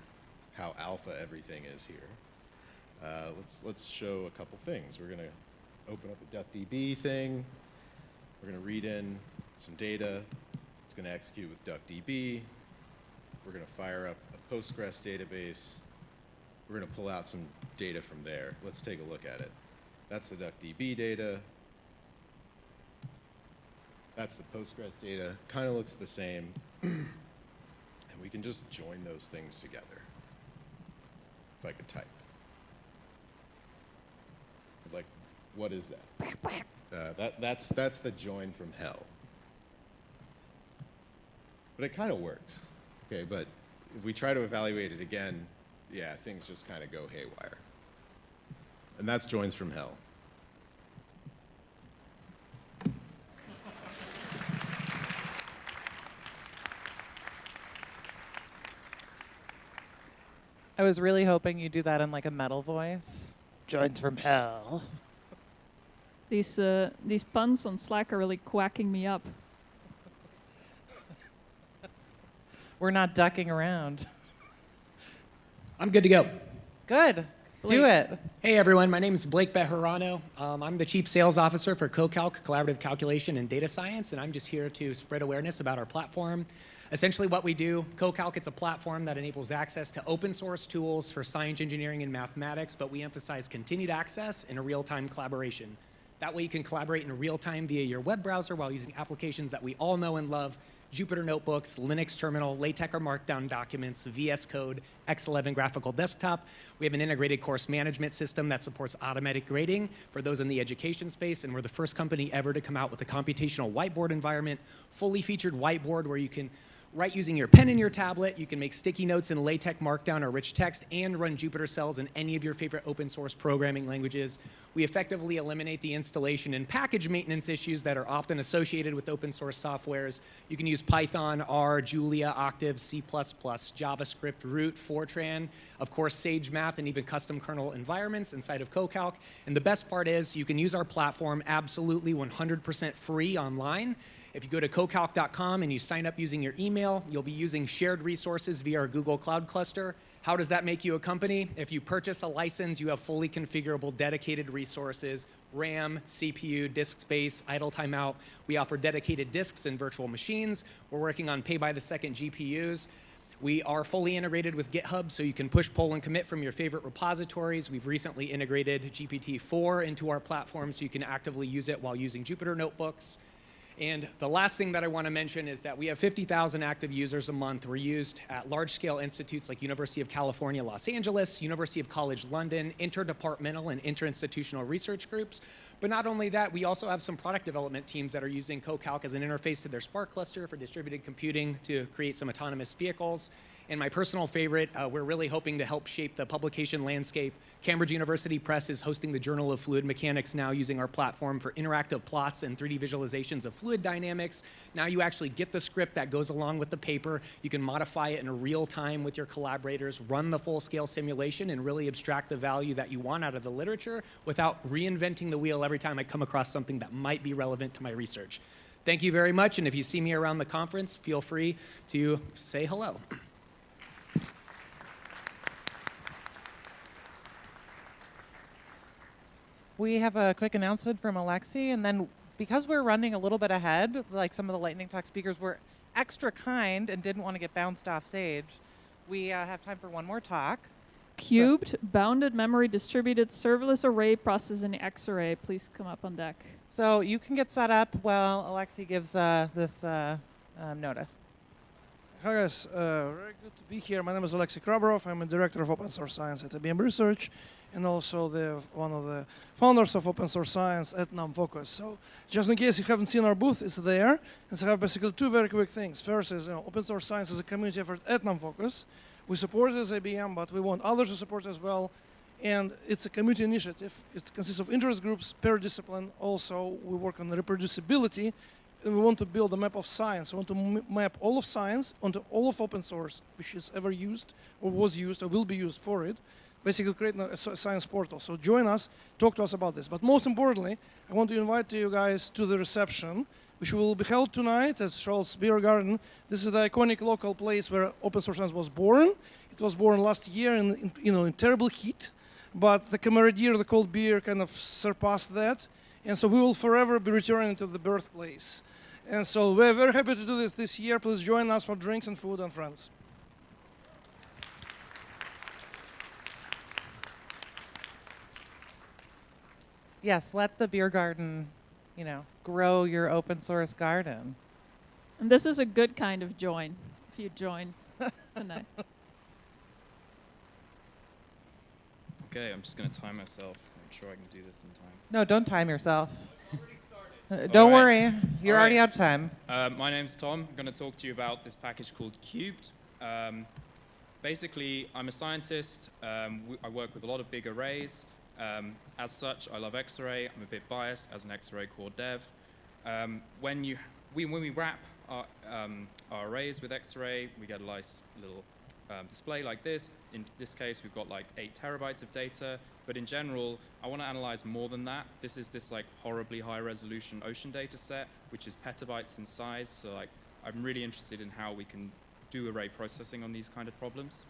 how alpha everything is here. Let's show a couple things. We're going to open up a DuckDB thing. We're going to read in some data. It's going to execute with DuckDB. We're going to fire up a Postgres database. We're going to pull out some data from there. Let's take a look at it. That's the DuckDB data. That's the Postgres data. Kind of looks the same. And we can just join those things together. If I could type. Like, what is that? That's the join from hell. but it kind of works. Okay, but if we try to evaluate it again, yeah, things just kind of go haywire. And that's joins from hell. I was really hoping you'd do that in like a metal voice. Joins from hell. These puns on Slack are really quacking me up. We're not ducking around. I'm good to go. Good. Do it. Hey, everyone. My name is Blake Bejarano. I'm the Chief Sales Officer for CoCalc, Collaborative Calculation and Data Science, and I'm just here to spread awareness about our platform. Essentially what we do, CoCalc, it's a platform that enables access to open source tools for science, engineering, and mathematics, but we emphasize continued access and a real-time collaboration. That way you can collaborate in real time via your web browser while using applications that we all know and love: Jupyter Notebooks, Linux Terminal, LaTeX or Markdown documents, VS Code, X11 graphical desktop. We have an integrated course management system that supports automatic grading for those in the education space, and we're the first company ever to come out with a computational whiteboard environment, fully featured whiteboard where you can write using your pen and your tablet. You can make sticky notes in LaTeX, Markdown, or rich text, and run Jupyter cells in any of your favorite open source programming languages. We effectively eliminate the installation and package maintenance issues that are often associated with open source softwares. You can use Python, R, Julia, Octave, C++, JavaScript, Root, Fortran, of course, Sage Math, and even custom kernel environments inside of CoCalc. And the best part is you can use our platform absolutely 100% free online. If you go to cocalc.com and you sign up using your email, you'll be using shared resources via our Google Cloud Cluster. How does that make you a company? If you purchase a license, you have fully configurable dedicated resources: RAM, CPU, disk space, idle timeout. We offer dedicated disks and virtual machines. We're working on pay-by-the-second GPUs. We are fully integrated with GitHub, so you can push, pull, and commit from your favorite repositories. We've recently integrated GPT-4 into our platform, so you can actively use it while using Jupyter Notebooks. And the last thing that I want to mention is that we have 50,000 active users a month. We're used at large-scale institutes like University of California, Los Angeles, University of College London, interdepartmental and interinstitutional research groups. But not only that, we also have some product development teams that are using CoCalc as an interface to their Spark cluster for distributed computing to create some autonomous vehicles. And my personal favorite, we're really hoping to help shape the publication landscape. Cambridge University Press is hosting the Journal of Fluid Mechanics now, using our platform for interactive plots and 3D visualizations of fluid dynamics. Now you actually get the script that goes along with the paper. You can modify it in real time with your collaborators, run the full-scale simulation, and really abstract the value that you want out of the literature without reinventing the wheel every time I come across something that might be relevant to my research. Thank you very much, and if you see me around the conference, feel free to say hello. We have a quick announcement from Alexi, and then because we're running a little bit ahead, like some of the Lightning Talk speakers were extra kind and didn't want to get bounced off stage, we have time for one more talk. Cubed, bounded memory, distributed serverless array processing X-array. Please come up on deck. So you can get set up while Alexi gives this notice. Hi guys, very good to be here. My name is Alexei Krabarov. I'm a director of open source science at IBM Research, and also one of the founders of open source science at NumFOCUS. So just in case you haven't seen our booth, it's there. And so I have basically two very quick things. First is, open source science is a community effort at NumFOCUS. We support it as IBM, but we want others to support as well. And it's a community initiative. It consists of interest groups per discipline. Also, we work on the reproducibility. And we want to build a map of science. We want to map all of science onto all of open source, which is ever used or was used or will be used for it. Basically creating a science portal. So join us, talk to us about this. But most importantly, I want to invite you guys to the reception, which will be held tonight at Charles Beer Garden. This is the iconic local place where open source science was born. It was born last year in terrible heat, but the camaraderie, the cold beer kind of surpassed that. And so we will forever be returning to the birthplace. And so we're very happy to do this year. Please join us for drinks and food and friends. Yes, let the beer garden, grow your open source garden. And this is a good kind of join, if you join tonight. Okay, I'm just going to time myself. Make sure I can do this in time. No, don't time yourself. Don't worry, you're already out of time. My name's Tom. I'm going to talk to you about this package called Cubed. Basically, I'm a scientist. I work with a lot of big arrays. As such, I love X-ray. I'm a bit biased as an X-ray core dev. When we wrap our arrays with X-ray, we get a nice little display like this. In this case, we've got like 8 terabytes of data. But in general, I want to analyze more than that. This is this like horribly high resolution ocean data set, which is petabytes in size. So like, I'm really interested in how we can do array processing on these kind of problems.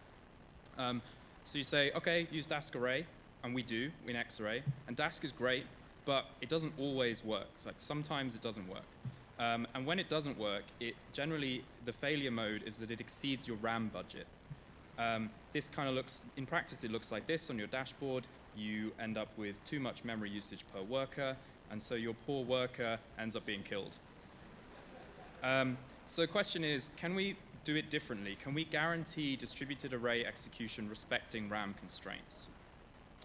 So you say, okay, use Dask array, and we do in X-ray. And Dask is great, but it doesn't always work. Like sometimes it doesn't work. And when it doesn't work, it generally, the failure mode is that it exceeds your RAM budget. This kind of looks, in practice, it looks like this on your dashboard. You end up with too much memory usage per worker, and so your poor worker ends up being killed. So the question is, can we do it differently? Can we guarantee distributed array execution respecting RAM constraints?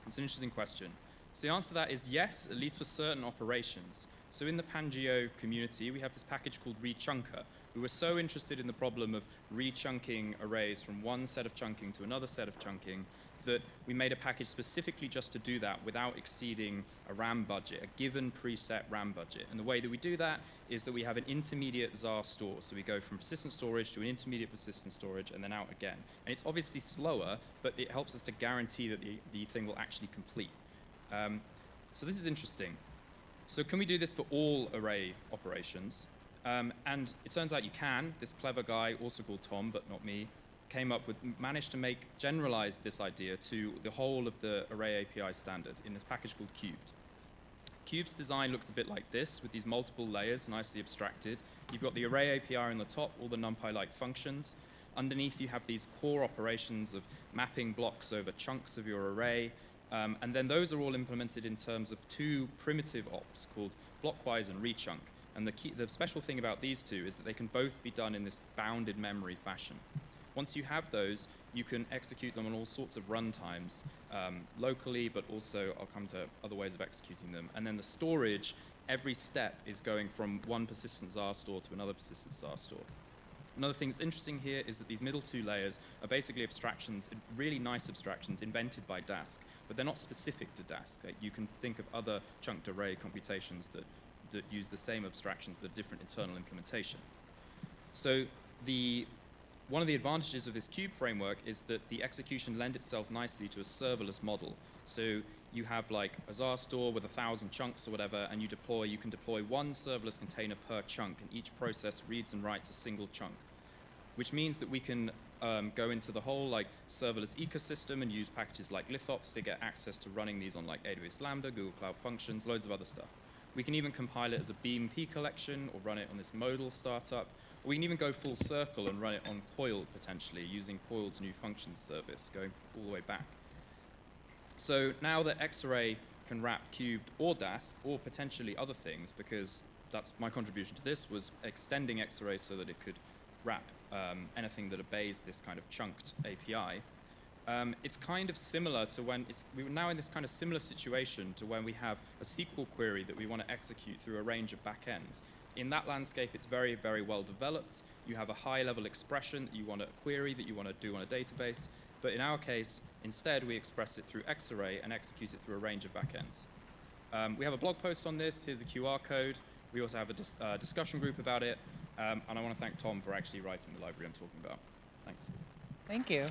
It's an interesting question. So the answer to that is yes, at least for certain operations. So in the Pangeo community, we have this package called rechunker. We were so interested in the problem of rechunking arrays from one set of chunking to another set of chunking that we made a package specifically just to do that without exceeding a RAM budget, a given preset RAM budget. And the way that we do that is that we have an intermediate ZAR store. So we go from persistent storage to an intermediate persistent storage and then out again. And it's obviously slower, but it helps us to guarantee that the thing will actually complete. So this is interesting. So can we do this for all array operations? And it turns out you can. This clever guy, also called Tom, but not me, managed to generalize this idea to the whole of the array API standard in this package called Cubed. Cube's design looks a bit like this, with these multiple layers nicely abstracted. You've got the array API on the top, all the NumPy-like functions. Underneath, you have these core operations of mapping blocks over chunks of your array. And then those are all implemented in terms of 2 primitive ops called blockwise and rechunk. And the special thing about these 2 is that they can both be done in this bounded memory fashion. Once you have those, you can execute them on all sorts of runtimes locally, but also I'll come to other ways of executing them. And then the storage, every step is going from one persistent ZAR store to another persistent ZAR store. Another thing that's interesting here is that these middle 2 layers are basically abstractions, really nice abstractions invented by Dask, but they're not specific to Dask. Like you can think of other chunked array computations that use the same abstractions but different internal implementation. So one of the advantages of this cube framework is that the execution lends itself nicely to a serverless model. So you have like a ZAR store with 1,000 chunks or whatever, and you can deploy one serverless container per chunk, and each process reads and writes a single chunk, which means that we can go into the whole like serverless ecosystem and use packages like lithops to get access to running these on like AWS Lambda, Google Cloud Functions, loads of other stuff. We can even compile it as a BMP collection or run it on this modal startup. Or we can even go full circle and run it on Coil potentially, using Coil's new functions service, going all the way back. So now that X-Array can wrap Cubed or Dask or potentially other things, because that's my contribution to this, was extending X-Array so that it could wrap anything that obeys this kind of chunked API. It's kind of similar to we're now in this kind of similar situation to when we have a SQL query that we want to execute through a range of backends. In that landscape, it's very, very well developed. You have a high-level expression that you want to query, that you want to do on a database. But in our case, instead, we express it through X-Array and execute it through a range of backends. We have a blog post on this. Here's a QR code. We also have a discussion group about it. And I want to thank Tom for actually writing the library I'm talking about. Thanks. Thank you.